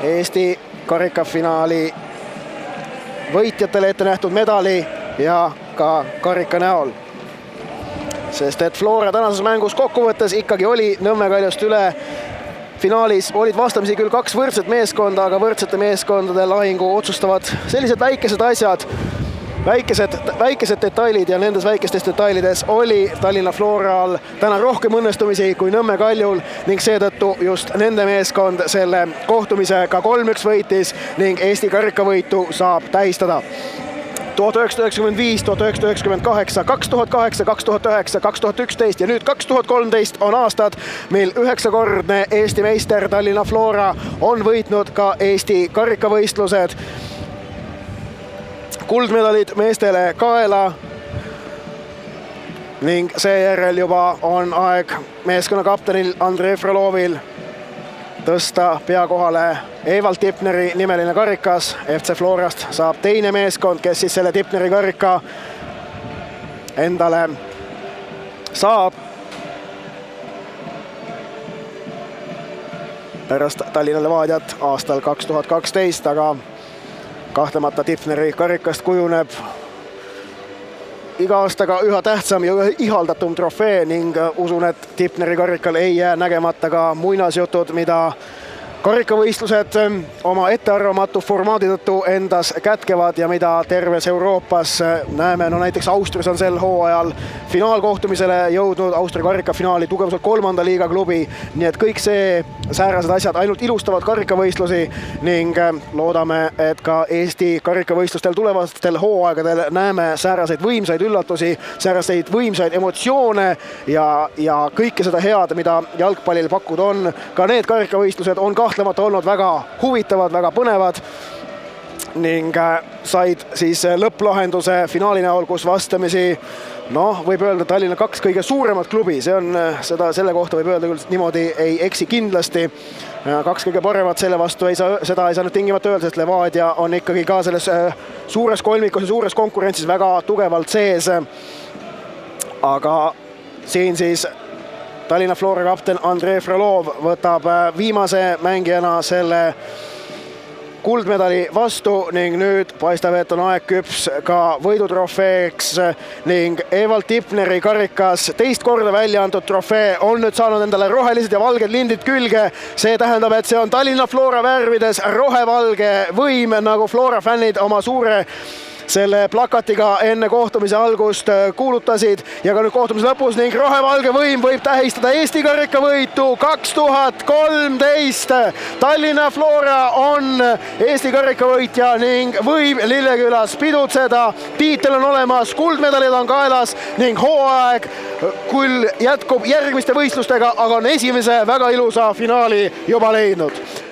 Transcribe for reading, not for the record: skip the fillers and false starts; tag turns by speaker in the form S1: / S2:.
S1: Eesti karikafinaali võitjatele ette nähtud medali ja ka karika näol. Sest et Flora tänases mängus kokkuvõttes ikkagi oli Nõmme Kaljust üle. Finaalis olid vastamisi küll kaks võrdset meeskonda, aga võrdsete meeskondade lahingu otsustavad sellised väikesed asjad, väikesed detailid ja nendes väikestes detailides oli Tallinna Floral täna rohkem õnnestumisi kui Nõmme Kaljul ning seetõttu just nende meeskond selle kohtumise ka 3-1 võitis ning Eesti karikavõitu saab tähistada. 1995, 1998, 2008, 2009, 2011 ja nüüd 2013 on aastad, mil 9-kordne Eesti meister Tallinna Flora on võitnud ka Eesti karikavõistlused. Kuldmedalid meestele kaela ning seejärel juba on aeg meeskonna kaptenil Andrei Frolovil tõsta pea kohale Evald Tipneri nimeline karikas. FC Florast saab teine meeskond, kes siis selle Tipneri karika endale saab. Pärast Tallinna Levadiat aastal 2012, aga kahtlemata Tipneri karikast kujuneb iga aastaga üha tähtsam ja ihaldatum trofee ning usun, et Tipneri karikal ei jää nägemata ka muinasjutud, mida karikavõistlused oma ettearvamatu formaadi tõttu endas kätkevad ja mida terves Euroopas näeme. No näiteks Austrias on sel hooajal finaalkohtumisele jõudnud Austria karikafinaali tugevuselt 3. liiga klubi. Nii et kõik see säärased asjad ainult ilustavad karikavõistlusi ning loodame, et ka Eesti karikavõistlustel tulevastel hooaegadel näeme sääraseid võimsaid üllatusi, sääraseid võimsaid emotsioone ja kõike seda head, mida jalgpallil pakkuda on. Ka need karikavõistlused on kahtlemata olnud väga huvitavad, väga põnevad ning said siis lõpplahenduse finaali näol, kus vastamisi, võib öelda Tallinna 2 kõige suuremat klubi, selle kohta võib öelda küll niimoodi ei eksi kindlasti. 2 kõige paremat selle vastu seda ei saa nüüd tingimata öelda, sest Levadia on ikkagi ka selles suures kolmikus ja suures konkurentsis väga tugevalt sees. Aga siin siis Tallinna Flora kapten Andrei Frolov võtab viimase mängijana selle kuldmedali vastu ning nüüd paistab, et on aeg küps ka võidutrofeeks ning Evald Tipneri karikas, teist korda välja antud trofee, on nüüd saanud endale rohelised ja valged lindid külge. See tähendab, et see on Tallinna Flora värvides rohevalge võim, nagu Flora fännid oma suure selle plakatiga enne kohtumise algust kuulutasid ja ka nüüd kohtumise lõpus ning rohevalge võim võib tähistada Eesti karikavõitu 2013. Tallinna Flora on Eesti karikavõitja ning võib Lillekülas pidutseda. Tiitel on olemas, kuldmedalid on kaelas ning hooaeg küll jätkub järgmiste võistlustega, aga on esimese väga ilusa finaali juba leidnud.